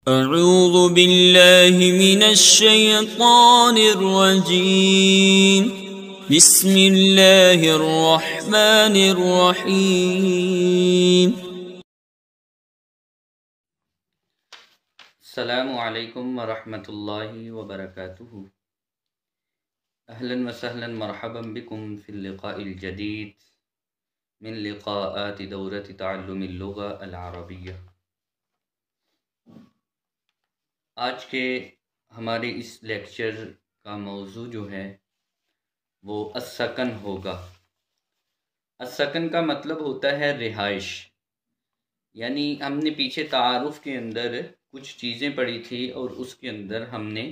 अऊज़ु बिल्लाहि मिनश्शैतानिर्रजीम। बिस्मिल्लाहिर्रहमानिर्रहीम। अस्सलामु अलैकुम वरहमतुल्लाहि वबरकातुहू। अहलन व सहलन मरहबन बिकुम फिल लिक़ाइल जदीद मिन लिक़ाआति दौरति तअल्लुमिल लुग़ा अल अरबिय्या। आज के हमारे इस लेक्चर का मौजू जो है वो अस्सकन होगा। अस्सकन का मतलब होता है रिहाइश, यानी हमने पीछे तारुफ़ के अंदर कुछ चीज़ें पढ़ी थी और उसके अंदर हमने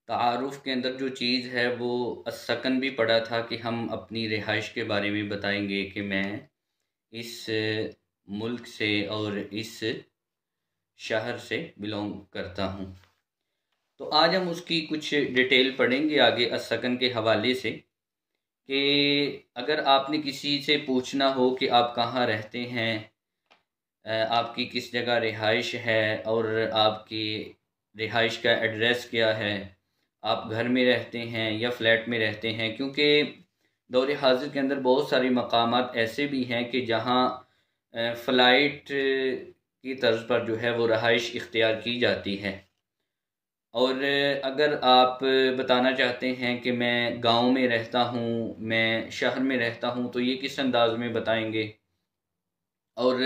तारुफ़ के अंदर जो चीज़ है वो अस्सकन भी पढ़ा था कि हम अपनी रिहाइश के बारे में बताएंगे कि मैं इस मुल्क से और इस शहर से बिलोंग करता हूँ। तो आज हम उसकी कुछ डिटेल पढ़ेंगे आगे अस्सकन के हवाले से, कि अगर आपने किसी से पूछना हो कि आप कहाँ रहते हैं, आपकी किस जगह रिहाइश है और आपकी रिहाइश का एड्रेस क्या है, आप घर में रहते हैं या फ्लैट में रहते हैं, क्योंकि दौर हाज़िर के अंदर बहुत सारे मकामात ऐसे भी हैं कि जहाँ फ़्लाइट की तर्ज पर जो है वो रहाइश इख्तियार की जाती है। और अगर आप बताना चाहते हैं कि मैं गांव में रहता हूँ, मैं शहर में रहता हूँ, तो ये किस अंदाज में बताएंगे। और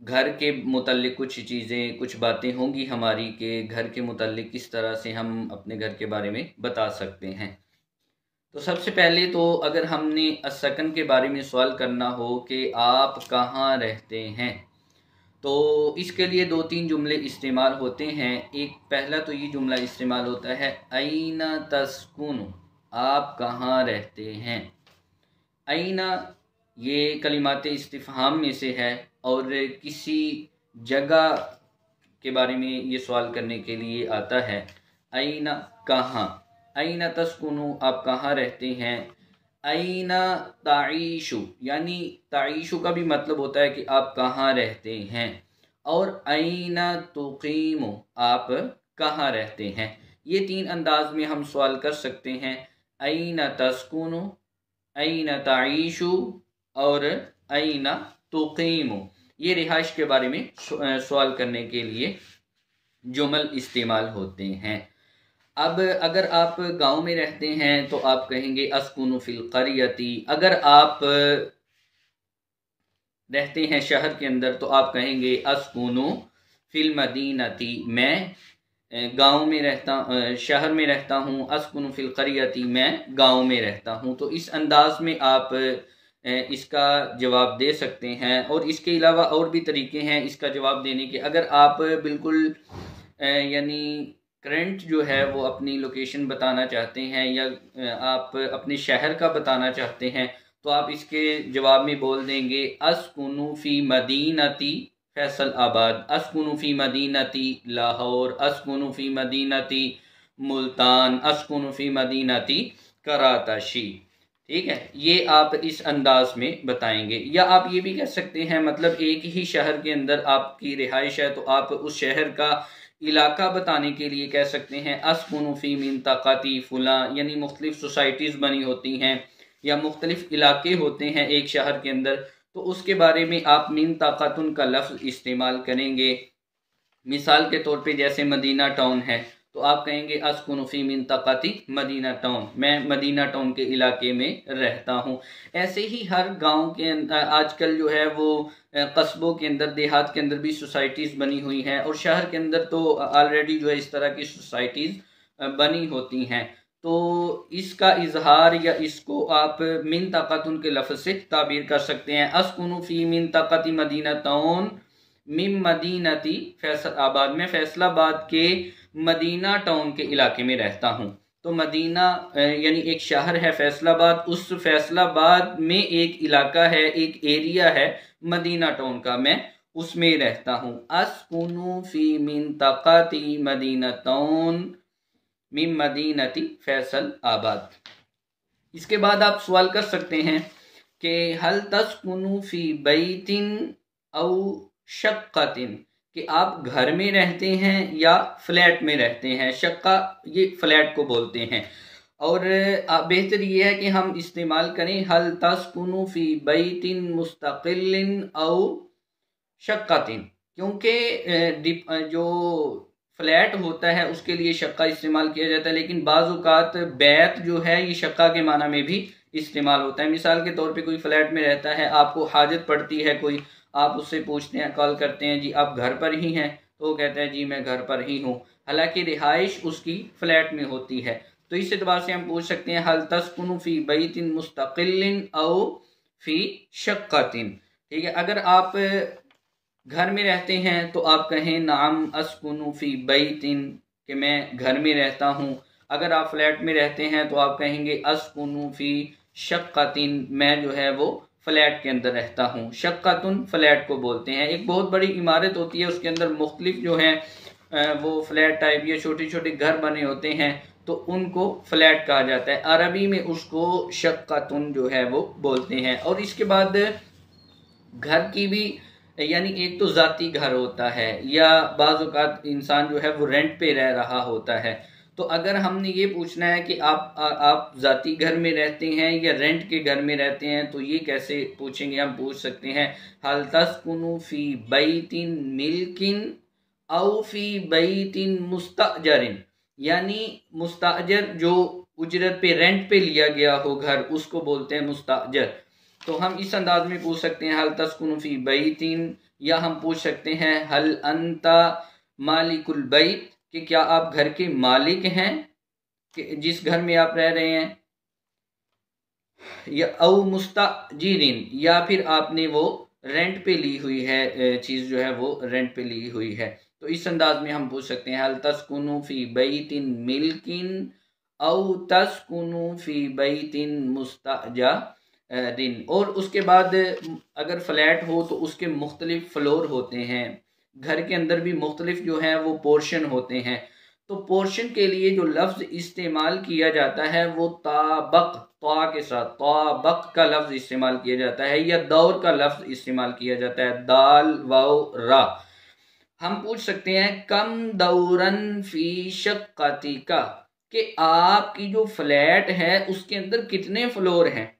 घर के मुतल्लिक़ कुछ चीज़ें, कुछ बातें होंगी हमारी कि घर के मुतल्लिक़ किस तरह से हम अपने घर के बारे में बता सकते हैं। तो सबसे पहले तो अगर हमने अस्सकन के बारे में सवाल करना हो कि आप कहाँ रहते हैं, तो इसके लिए दो तीन जुमले इस्तेमाल होते हैं। एक पहला तो ये जुमला इस्तेमाल होता है ऐना तस्कुनु, आप कहाँ रहते हैं। ऐना ये कलिमात इस्तिफ़हाम में से है और किसी जगह के बारे में ये सवाल करने के लिए आता है। ऐना कहाँ, ऐना तस्कुनु आप कहाँ रहते हैं। ऐना ताईशु, यानी ताईशु का भी मतलब होता है कि आप कहाँ रहते हैं। और ऐना तुकीमु, आप कहाँ रहते हैं। ये तीन अंदाज में हम सवाल कर सकते हैं। ऐना तस्कुनु, ऐना ताईशु और ऐना तुकीमु। ये रिहाइश के बारे में सवाल करने के लिए जुमल इस्तेमाल होते हैं। अब अगर आप गांव में रहते हैं तो आप कहेंगे अस्कुनु फिल क़रियती। अगर आप रहते हैं शहर के अंदर तो आप कहेंगे अस्कुनु फिल मदीनती, मैं गांव में रहता, शहर में रहता हूँ। अस्कुनु फिल क़रियती, मैं गांव में रहता हूँ। तो इस अंदाज में आप इसका जवाब दे सकते हैं। और इसके अलावा और भी तरीके हैं इसका जवाब देने के। अगर आप बिल्कुल यानी करंट जो है वो अपनी लोकेशन बताना चाहते हैं या आप अपने शहर का बताना चाहते हैं, तो आप इसके जवाब में बोल देंगे अस्कुनु फ़ी मदीनती फैसल आबाद, अस्कुनु फ़ी मदीनती लाहौर, अस्कुनु फ़ी मदीनती मुल्तान, अस्कुनु फ़ी मदीनती कराताशी। ठीक है, ये आप इस अंदाज में बताएंगे। या आप ये भी कह सकते हैं, मतलब एक ही शहर के अंदर आपकी रिहाइश है तो आप उस शहर का इलाका बताने के लिए कह सकते हैं अस्कुनु फ़ी मिनतक़ती फ़ुला, यानी मुख्तलिफ सोसाइटीज़ बनी होती हैं या मुख्तलिफ इलाके होते हैं एक शहर के अंदर, तो उसके बारे में आप मिनतक़तुन का लफ्ज़ इस्तेमाल करेंगे। मिसाल के तौर पे जैसे मदीना टाउन है तो आप कहेंगे अस्कुनु फ़ी मिनतक़ती मदीना टाउन, मैं मदीना टाउन के इलाके में रहता हूँ। ऐसे ही हर गांव के अंदर आजकल जो है वो कस्बों के अंदर, देहात के अंदर भी सोसाइटीज़ बनी हुई हैं और शहर के अंदर तो ऑलरेडी जो है इस तरह की सोसाइटीज़ बनी होती हैं। तो इसका इजहार या इसको आप मिनतक़तुन के लफ्ज़ से ताबीर कर सकते हैं। अस्कुनु फ़ी मिनतक़ती मदीना टाउन मिम मदीनती फैसलाबाद, में फैसलाबाद के मदीना टाउन के इलाके में रहता हूँ। तो मदीना यानी एक शहर है फैसलाबाद, उस फैसलाबाद में एक इलाका है, एक एरिया है मदीना टाउन का, मैं उसमें रहता हूँ। अस्कुनु फ़ी मिनतक़ती मदीना टाउन मिम मदीनती फैसल आबाद। इसके बाद आप सवाल कर सकते हैं कि हल तस्कुनु फ़ी बैतिन औ शक्कतिन, कि आप घर में रहते हैं या फ्लैट में रहते हैं। शक्का ये फ्लैट को बोलते हैं। और बेहतर ये है कि हम इस्तेमाल करें हल तस्कुनु फी बैतिन मुस्तकिल्लिन औ शक्कातिन, क्योंकि जो फ्लैट होता है उसके लिए शक्का इस्तेमाल किया जाता है, लेकिन बाज़ औक़ात बैत जो है ये शक्का के माना में भी इस्तेमाल होता है। मिसाल के तौर पे कोई फ्लैट में रहता है, आपको हाजत पड़ती है कोई, आप उससे पूछते हैं, कॉल करते हैं, जी आप घर पर ही हैं, तो वो कहता है जी मैं घर पर ही हूँ, हालांकि रिहाइश उसकी फ्लैट में होती है। तो इस एतबार से हम पूछ सकते हैं हल तस्कुनु फी बैतिन मुस्तकिल्लिन औ फी शक्कातिन। ठीक है, अगर आप घर में रहते हैं तो आप कहें नाम अस्कुनु फी बैतिन, कि मैं घर में रहता हूँ। अगर आप फ्लैट में रहते हैं तो आप कहेंगे अस्कुनु फी शक्कातिन, मैं जो है वो फ्लैट के अंदर रहता हूँ। शक्कातुन फ्लैट को बोलते हैं। एक बहुत बड़ी इमारत होती है, उसके अंदर मुख्तलिफ जो है वो फ्लैट टाइप या छोटे छोटे घर बने होते हैं, तो उनको फ्लैट कहा जाता है। अरबी में उसको शक्कातुन जो है वो बोलते हैं। और इसके बाद घर की भी, यानी एक तो ज़ाती घर होता है, या बाज़ औक़ात इंसान जो है वो रेंट पे रह रहा होता है। तो अगर हमने ये पूछना है कि आप ज़ाती घर में रहते हैं या रेंट के घर में रहते हैं, तो ये कैसे पूछेंगे? हम पूछ सकते हैं हल तस्कुनु फी बैतिन मिल्किन औ फी बैतिन मुस्तअजरिन, यानी मुस्तअजर जो उजरत पे रेंट पे लिया गया हो घर, उसको बोलते हैं मुस्तअजर। तो हम इस अंदाज में पूछ सकते हैं हल तस्कुनु फी बैतिन, या हम पूछ सकते हैं हल अंता मालिकुल बैत, कि क्या आप घर के मालिक हैं कि जिस घर में आप रह रहे हैं, या औ मुस्तअजिरिन, या फिर आपने वो रेंट पे ली हुई है, चीज़ जो है वो रेंट पे ली हुई है। तो इस अंदाज में हम पूछ सकते हैं हल तस्कुनु फी बैतिन मिल्किन औ तस्कुनु फी बैतिन मुस्तअजरिन। और उसके बाद अगर फ्लैट हो तो उसके मुख्तलिफ फ्लोर होते हैं, घर के अंदर भी मुख्तलिफ जो है वो पोर्शन होते हैं। तो पोर्शन के लिए जो लफ्ज़ इस्तेमाल किया जाता है वो ताबक, ता के साथ ताबक का लफ्ज़ इस्तेमाल किया जाता है, या दौर का लफ्ज़ इस्तेमाल किया जाता है, दाल वाव रा। हम पूछ सकते हैं कम दौरन फी शक्कातिका, कि आपकी जो फ्लैट है उसके अंदर कितने फ्लोर हैं।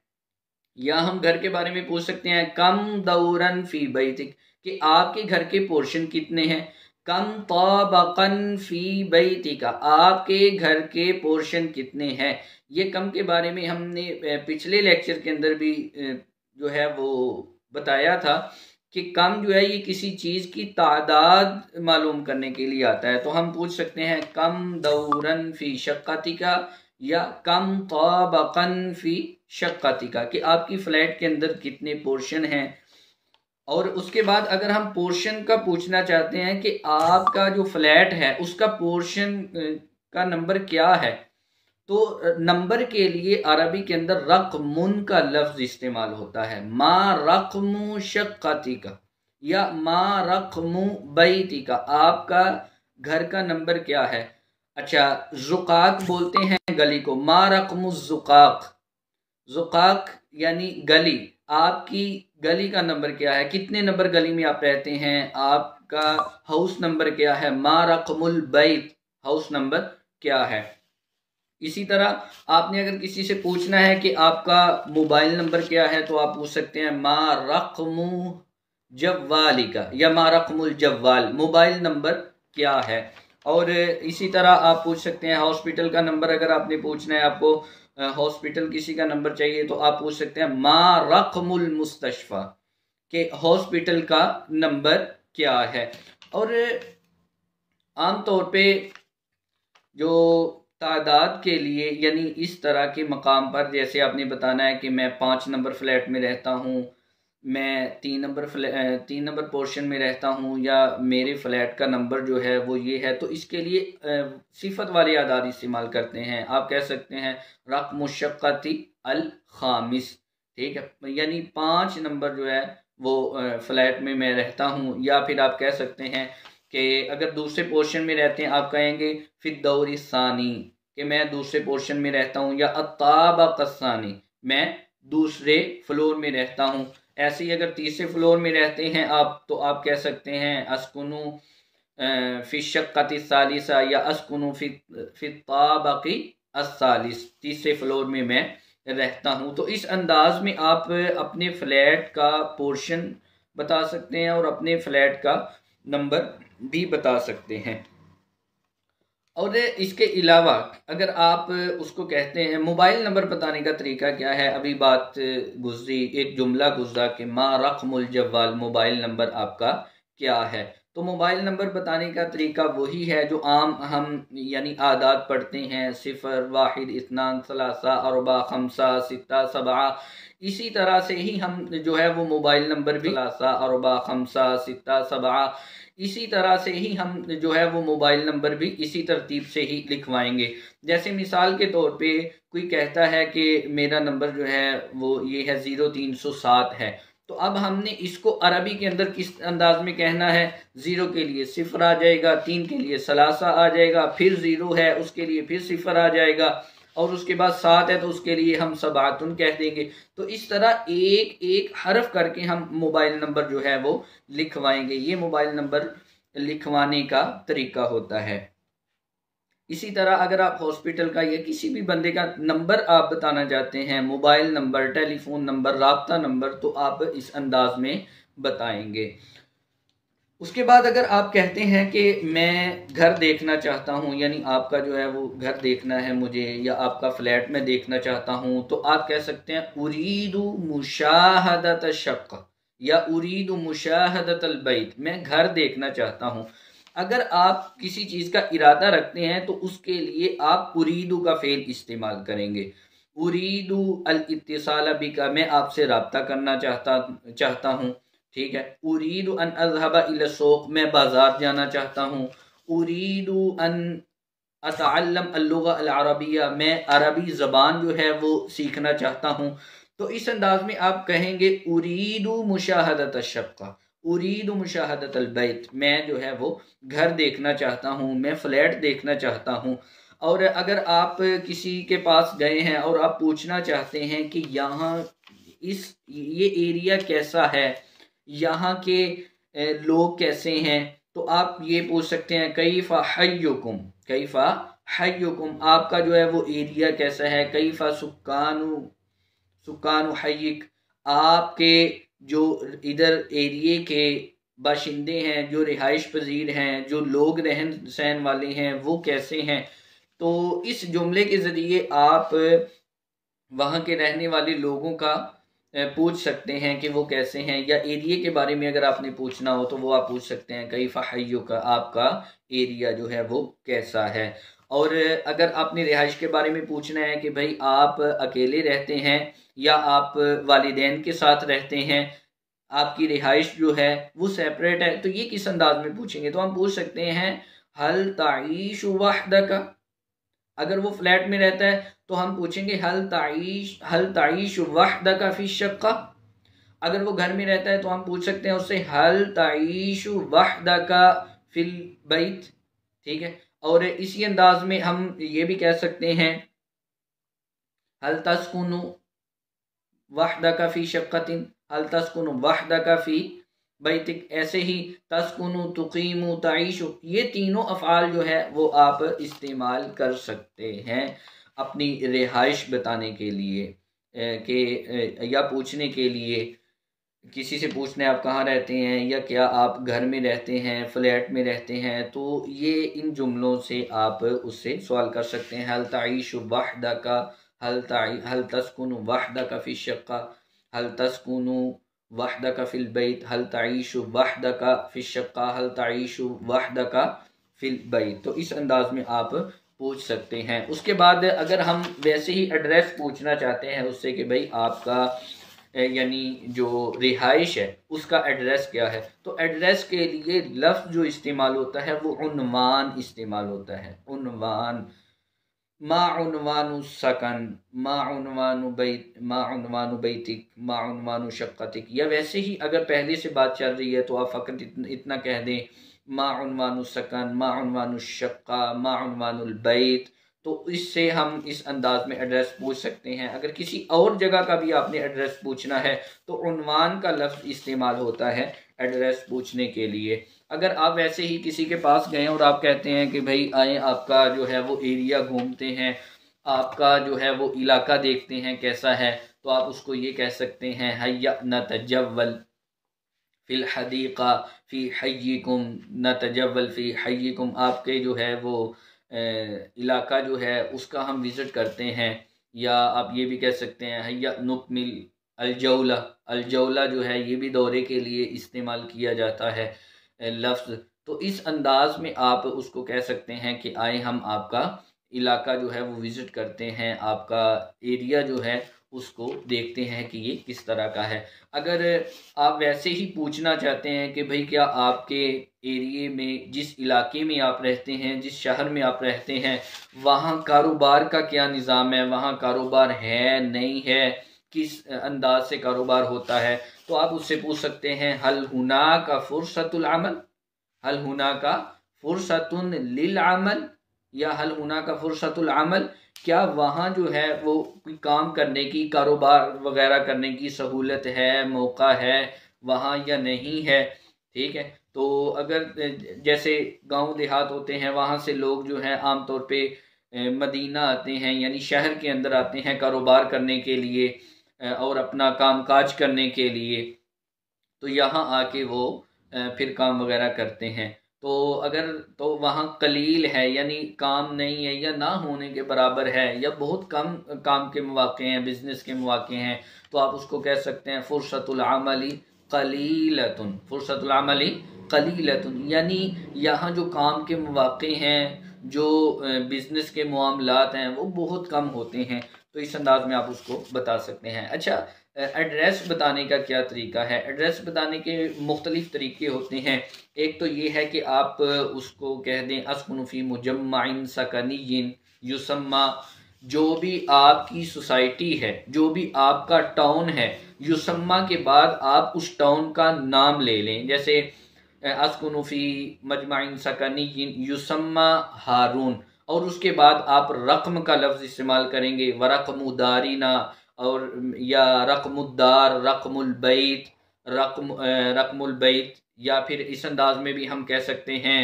या हम घर के बारे में पूछ सकते हैं कम दौरन फी बैतिक, कि आपके घर के पोर्शन कितने हैं। कम ताबकन फी बैतिका, आपके घर के पोर्शन कितने हैं। ये कम के बारे में हमने पिछले लेक्चर के अंदर भी जो है वो बताया था कि कम जो है ये किसी चीज़ की तादाद मालूम करने के लिए आता है। तो हम पूछ सकते हैं कम दौरन फी शक्कातिका या कम ताबकन फी शक्कातिका, कि आपकी फ्लैट के अंदर कितने पोर्शन हैं। और उसके बाद अगर हम पोर्शन का पूछना चाहते हैं कि आपका जो फ्लैट है उसका पोर्शन का नंबर क्या है, तो नंबर के लिए अरबी के अंदर रकमुन का लफ्ज इस्तेमाल होता है। मा रकमु शक्कातिका या मा रकमु बैतिका, आपका घर का नंबर क्या है। अच्छा, जुकाक बोलते हैं गली को, मा रकमु जुकाक, जुकाक यानी गली, आपकी गली का नंबर क्या है, कितने नंबर गली में आप रहते हैं, आपका हाउस नंबर क्या है। मा रकमुल बैत, हाउस नंबर क्या है। इसी तरह आपने अगर किसी से पूछना है कि आपका मोबाइल नंबर क्या है, तो आप पूछ सकते हैं मा रकमु जव्वालिका या मा रकमुल जव्वाल, मोबाइल नंबर क्या है। और इसी तरह आप पूछ सकते हैं हॉस्पिटल का नंबर, अगर आपने पूछना है, आपको हॉस्पिटल किसी का नंबर चाहिए, तो आप पूछ सकते हैं मा रकमुल मुस्तशफा, के हॉस्पिटल का नंबर क्या है। और आमतौर पे जो तादाद के लिए, यानी इस तरह के मकाम पर, जैसे आपने बताना है कि मैं 5 नंबर फ्लैट में रहता हूँ, मैं 3 नंबर पोर्शन में रहता हूँ, या मेरे फ्लैट का नंबर जो है वो ये है, तो इसके लिए सिफत वाले आदाद इस्तेमाल करते हैं। आप कह सकते हैं रक़्म शक्कती अल खामिस, ठीक है, यानी 5 नंबर जो है वो फ्लैट में मैं रहता हूँ। या फिर आप कह सकते हैं कि अगर दूसरे पोर्शन में रहते हैं, आप कहेंगे फिर दौरी सानी, कि मैं दूसरे पोर्शन में रहता हूँ, या अताबक़ सानी, मैं दूसरे फ्लोर में रहता हूँ। ऐसे ही अगर तीसरे फ्लोर में रहते हैं आप तो आप कह सकते हैं अस्कुनु फी शक्कति सालिसा या अस्कुनु फी ताबक़ी अस्सालिस, तीसरे फ्लोर में मैं रहता हूँ। तो इस अंदाज में आप अपने फ्लैट का पोर्शन बता सकते हैं और अपने फ्लैट का नंबर भी बता सकते हैं। और इसके अलावा अगर आप उसको कहते हैं मोबाइल नंबर बताने का तरीका क्या है, अभी बात गुजरी, एक जुमला गुजरा कि मा रक़मुल जवाल, मोबाइल नंबर आपका क्या है। तो मोबाइल नंबर बताने का तरीका वही है जो आम हम यानी आदात पढ़ते हैं, सिफर, वाहिद, इस्नान, सलासा, अरबा, खमसा, सित्ता, सबा। इसी तरह से ही हम जो है वो मोबाइल नंबर भी सलासा, अरबा, खमसा, सित्ता, सबा, इसी तरह से ही हम जो है वो मोबाइल नंबर भी इसी तरतीब से ही लिखवाएंगे। जैसे मिसाल के तौर पे कोई कहता है कि मेरा नंबर जो है वो ये है 0307 है, तो अब हमने इसको अरबी के अंदर किस अंदाज में कहना है, 0 के लिए सिफर आ जाएगा, 3 के लिए सलासा आ जाएगा, फिर 0 है उसके लिए फिर सिफर आ जाएगा, और उसके बाद 7 है तो उसके लिए हम सबातुन कह देंगे। तो इस तरह एक एक हरफ करके हम मोबाइल नंबर जो है वो लिखवाएंगे। ये मोबाइल नंबर लिखवाने का तरीका होता है। इसी तरह अगर आप हॉस्पिटल का या किसी भी बंदे का नंबर आप बताना चाहते हैं, मोबाइल नंबर, टेलीफोन नंबर, राब्ता नंबर, तो आप इस अंदाज में बताएंगे। उसके बाद अगर आप कहते हैं कि मैं घर देखना चाहता हूं, यानी आपका जो है वो घर देखना है मुझे, या आपका फ्लैट में देखना चाहता हूं, तो आप कह सकते हैं उरीदु मुशाहदत शक्क या उरीदु मुशाहदत अलबैत, मैं घर देखना चाहता हूं। अगर आप किसी चीज़ का इरादा रखते हैं तो उसके लिए आप उरीदु का फेल इस्तेमाल करेंगे। उरीदु अल इत्तिसाल बिका, मैं आपसे रब्ता करना चाहता हूँ, ठीक है। उरीदु अन अज़हबा इला सूक़, मैं बाजार जाना चाहता हूँ। उरीदु अन अतअल्लम अल-लुग़ा अल-अरबिया, मैं अरबी ज़बान जो है वो सीखना चाहता हूँ। तो इस अंदाज में आप कहेंगे उरीदु मुशाहदत अश-शक़्क़ा, उरीदु मुशाहदत अल-बैत, मैं जो है वो घर देखना चाहता हूँ, मैं फ्लैट देखना चाहता हूँ। और अगर आप किसी के पास गए हैं और आप पूछना चाहते हैं कि यहाँ ये एरिया कैसा है, यहाँ के लोग कैसे हैं, तो आप ये पूछ सकते हैं कैफ़ा हय्युकुम, कैफ़ा हय्युकुम, आपका जो है वो एरिया कैसा है। कैफ़ा सुकानु हय्यिक, आपके जो इधर एरिए के बाशिंदे हैं, जो रिहाइश पजीर हैं, जो लोग रहन सहन वाले हैं, वो कैसे हैं। तो इस जुमले के ज़रिए आप वहाँ के रहने वाले लोगों का पूछ सकते हैं कि वो कैसे हैं, या एरिया के बारे में अगर आपने पूछना हो तो वो आप पूछ सकते हैं कैफ़ा हय्युका, आपका एरिया जो है वो कैसा है। और अगर आपने रिहाइश के बारे में पूछना है कि भाई आप अकेले रहते हैं या आप वालिदैन के साथ रहते हैं, आपकी रिहाइश जो है वो सेपरेट है, तो ये किस अंदाज में पूछेंगे, तो हम पूछ सकते हैं हल ताईशु वहदका। अगर वो फ्लैट में रहता है तो हम पूछेंगे हल ताईशु वहदका फी शक्का। अगर वो घर में रहता है तो हम पूछ सकते हैं उससे हल ताईशु वहदका फिल बैत, ठीक है। और इसी अंदाज में हम ये भी कह सकते हैं हल तस्कुनु वहदका फी शक्कतिन, हल तस्कुनु वहदका फी बैतिक, ऐसे ही तस्कुनु, तुकीमु, ताईशु, ये तीनों अफ़आल जो है वो आप इस्तेमाल कर सकते हैं अपनी रिहाइश बताने के लिए कि या पूछने के लिए। किसी से पूछने आप कहाँ रहते हैं या क्या आप घर में रहते हैं, फ्लैट में रहते हैं, तो ये इन जुमलों से आप उससे सवाल कर सकते हैं। हल ताईशु वहदका, हल तस्कुनु वहदका फी शक्का, हल तस्कुनु वहदका फिल बैत, हल ताईशु वहदका फी शक्का, हल ताईशु वहदका फिल बैत। तो इस अंदाज में आप पूछ सकते हैं। उसके बाद अगर हम वैसे ही एड्रेस पूछना चाहते हैं उससे कि भाई आपका यानी जो रिहाइश है उसका एड्रेस क्या है, तो एड्रेस के लिए लफ्ज़ जो इस्तेमाल होता है वो उन्वान इस्तेमाल होता है। उन्वान, मा उन्वानु सकन, मा उन्वानु बैत, मा उन्वानु बैतिक, मा उन्वानु शक्कतिक। या वैसे ही अगर पहले से बात चल रही है तो आप फ़कत इतना कह दें मा उन्वानु सकन, मा उन्वानु शक्का, मा उन्वानुल बैत। तो इससे हम इस अंदाज में एड्रेस पूछ सकते हैं। अगर किसी और जगह का भी आपने एड्रेस पूछना है तो उन्वान का लफ्ज़ इस्तेमाल होता है एड्रेस पूछने के लिए। अगर आप वैसे ही किसी के पास गए और आप कहते हैं कि भाई आए आपका जो है वो एरिया घूमते हैं, आपका जो है वो इलाका देखते हैं कैसा है, तो आप उसको ये कह सकते हैं हय्या नतजव्वल फ़िल हदीक़ा फ़ी हय्यिकुम, नतजव्वल फ़ी हय्यिकुम, आपके जो है वो इलाका जो है उसका हम विज़िट करते हैं। या आप ये भी कह सकते हैं हय्या नुकमिल अलजौला, अलजौला जो है ये भी दौरे के लिए इस्तेमाल किया जाता है लफ्ज़। तो इस अंदाज में आप उसको कह सकते हैं कि आए हम आपका इलाका जो है वो विज़िट करते हैं, आपका एरिया जो है उसको देखते हैं कि ये किस तरह का है। अगर आप वैसे ही पूछना चाहते हैं कि भाई क्या आपके एरिए में, जिस इलाके में आप रहते हैं, जिस शहर में आप रहते हैं, वहाँ कारोबार का क्या निज़ाम है, वहाँ कारोबार है नहीं है, किस अंदाज से कारोबार होता है, तो आप उससे पूछ सकते हैं हल हुना का फुर्सतुल अमल, हल हुना का फुर्सतुन लिल अमल, या हल हुना का फुर्सतुल अमल, क्या वहाँ जो है वो कोई काम करने की, कारोबार वगैरह करने की सहूलत है, मौका है वहाँ या नहीं है। ठीक है, तो अगर जैसे गांव देहात होते हैं वहाँ से लोग जो हैं आमतौर पे मदीना आते हैं, यानी शहर के अंदर आते हैं कारोबार करने के लिए और अपना कामकाज करने के लिए, तो यहाँ आके वो फिर काम वगैरह करते हैं। तो अगर तो वहाँ कलील है यानी काम नहीं है या ना होने के बराबर है या बहुत कम काम के मौके हैं, बिजनेस के मौके हैं, तो आप उसको कह सकते हैं फुर्सतुल अमली कलीलतुन, फुर्सतुल अमली कलीलतुन, यानी यहाँ जो काम के मौके हैं, जो बिजनेस के मामलात हैं वो बहुत कम होते हैं। तो इस अंदाज में आप उसको बता सकते हैं। अच्छा, एड्रेस बताने का क्या तरीका है? एड्रेस बताने के मुख्तलिफ तरीके होते हैं। एक तो ये है कि आप उसको कह दें अस्कुनु फी मुजम्माइन सकनिय्यिन युसम्मा, जो भी आपकी सोसाइटी है, जो भी आपका टाउन है, युसम्मा के बाद आप उस टाउन का नाम ले लें। जैसे अस्कुनु फी मजमाइन सकनिय्यिन युसम्मा हारून, और उसके बाद आप रकम का लफ्ज़ इस्तेमाल करेंगे, वरकमु दारिना, और या रकमुद्दार, रकमुल बैत, रकमुल बैत, या फिर इस अंदाज में भी हम कह सकते हैं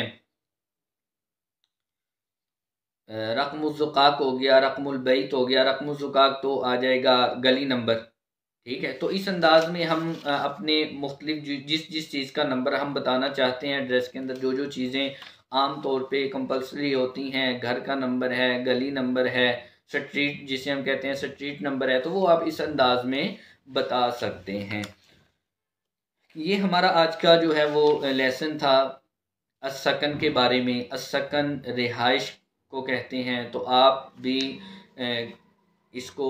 रकमुज़्ज़ुकाक हो गया, रकमुल बैत हो गया, रकमुज़्ज़ुकाक तो आ जाएगा गली नंबर। ठीक है, तो इस अंदाज में हम अपने मुख्तलिफ जिस जिस चीज़ का नंबर हम बताना चाहते हैं एड्रेस के अंदर, जो जो चीज़ें आम तौर पे कंपल्सरी होती हैं, घर का नंबर है, गली नंबर है, स्ट्रीट जिसे हम कहते हैं स्ट्रीट नंबर है, तो वो आप इस अंदाज में बता सकते हैं। ये हमारा आज का जो है वो लेसन था अस्सकन के बारे में। अस्सकन रिहाइश को कहते हैं। तो आप भी इसको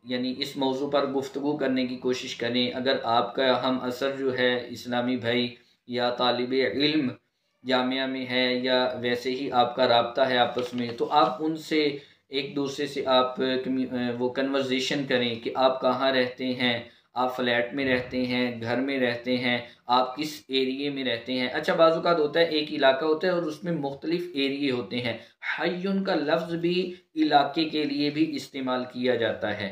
यानी इस मौजू पर गुफ्तगू करने की कोशिश करें। अगर आपका हम असर जो है इस्लामी भाई या तालिब इल्म जामिया में है या वैसे ही आपका राब्ता है आपस में, तो आप उनसे एक दूसरे से आप वो कन्वर्जेशन करें कि आप कहाँ रहते हैं, आप फ्लैट में रहते हैं, घर में रहते हैं, आप किस एरिए में रहते हैं। अच्छा, बाज़-औक़ात होता है एक इलाका होता है और उसमें मुख्तलिफ एरिए होते हैं। हय्युन का लफ्ज़ भी इलाके के लिए भी इस्तेमाल किया जाता है।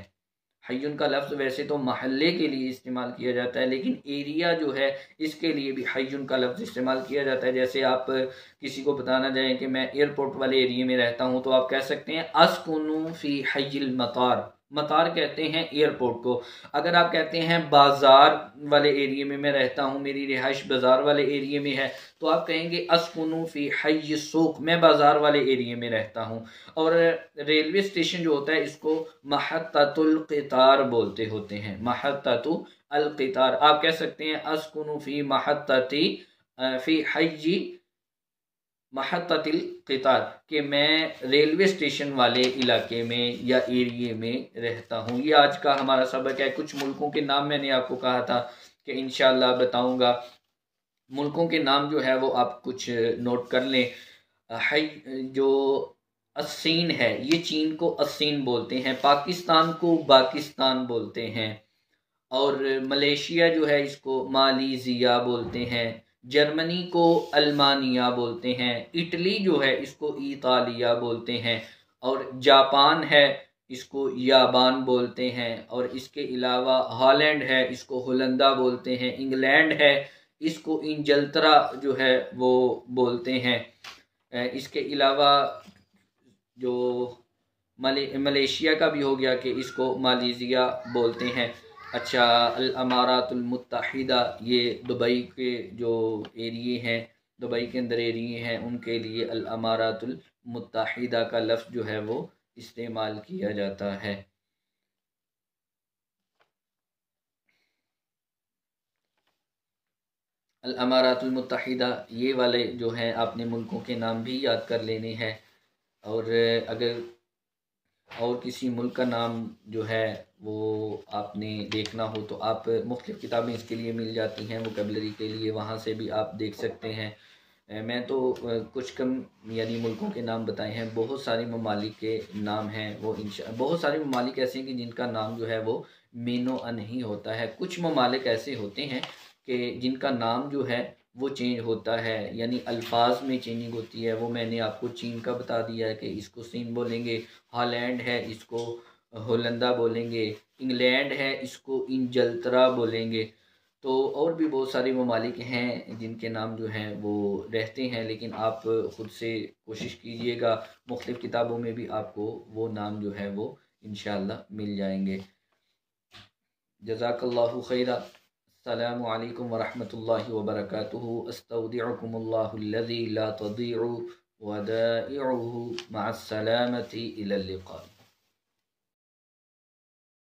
हय्युन का लफ्ज़ वैसे तो महल्ले के लिए इस्तेमाल किया जाता है, लेकिन एरिया जो है इसके लिए भी हय्युन का लफ्ज़ इस्तेमाल किया जाता है। जैसे आप किसी को बताना चाहें कि मैं एयरपोर्ट वाले एरिए में रहता हूँ, तो आप कह सकते हैं अस्कुनु फ़ी हय्यिल मतार। मतार कहते हैं एयरपोर्ट को। अगर आप कहते हैं बाज़ार वाले एरिए में मैं रहता हूँ, मेरी रिहाइश बाज़ार वाले एरिए में है, तो आप कहेंगे अस्कुनु फ़ी हय्यि सूक़, मैं बाज़ार वाले एरिए में रहता हूँ। और रेलवे स्टेशन जो होता है इसको महत्ततुल क़ितार बोलते होते हैं, महत्ततुल क़ितार। आप कह सकते हैं अस्कुनु फ़ी महत्तति फ़ी हय्यि महत्ततिल क़ितार, कि मैं रेलवे स्टेशन वाले इलाके में या एरिए में रहता हूँ। ये आज का हमारा सबक है। कुछ मुल्कों के नाम मैंने आपको कहा था कि इंशाअल्लाह बताऊँगा। मुल्कों के नाम जो है वो आप कुछ नोट कर लें। जो अस्सीन है, ये चीन को अस्सीन बोलते हैं, पाकिस्तान को बाकिस्तान बोलते हैं, और मलेशिया जो है इसको मालीज़िया बोलते हैं, जर्मनी को अल्मानिया बोलते हैं, इटली जो है इसको इतालिया बोलते हैं, और जापान है इसको याबान बोलते हैं, और इसके अलावा हॉलैंड है इसको होलंदा बोलते हैं, इंग्लैंड है इसको इंजलतरा जो है वो बोलते हैं। इसके अलावा जो मलेशिया का भी हो गया कि इसको मालेशिया बोलते हैं। अच्छा, अल अमारातुल मुत्तहिदा ये दुबई के जो एरिए हैं, दुबई के अंदर एरिए हैं, उनके लिए अल अमारातुल मुत्तहिदा का लफ्ज़ जो है वो इस्तेमाल किया जाता है। अल अमारातुल मुत्तहिदा ये वाले जो हैं आपने मुल्कों के नाम भी याद कर लेने हैं, और अगर और किसी मुल्क का नाम जो है वो आपने देखना हो तो आप मुख्तलिफ़ किताबें इसके लिए मिल जाती हैं वोकैबुलरी के लिए, वहाँ से भी आप देख सकते हैं। मैं तो कुछ कम यानी मुल्कों के नाम बताए हैं। बहुत सारे ममालिक के नाम हैं वो बहुत सारे ममालिक ऐसे हैं कि जिनका नाम जो है वो मीनो अन ही होता है। कुछ ममालिक ऐसे होते हैं कि जिनका नाम जो है वो चेंज होता है, यानी अल्फाज में चेंजिंग होती है। वो मैंने आपको चीन का बता दिया है कि इसको सिन बोलेंगे, हॉलैंड है इसको होलंदा बोलेंगे, इंग्लैंड है इसको इंजलतरा बोलेंगे। तो और भी बहुत सारे ममालिक हैं जिनके नाम जो हैं वो रहते हैं, लेकिन आप ख़ुद से कोशिश कीजिएगा, मुख्तलिफ़ किताबों में भी आपको वो नाम जो है वो इंशाअल्लाह मिल जाएंगे। जज़ाकल्लाहु खैरा। अस्सलामु अलैकुम वरहमतुल्लाहि वबरकातुहू। अस्तौदिउकुमुल्लाहुल्लज़ी ला तदीउ वदाइउहु मअस्सलामति इलल लिक़ा।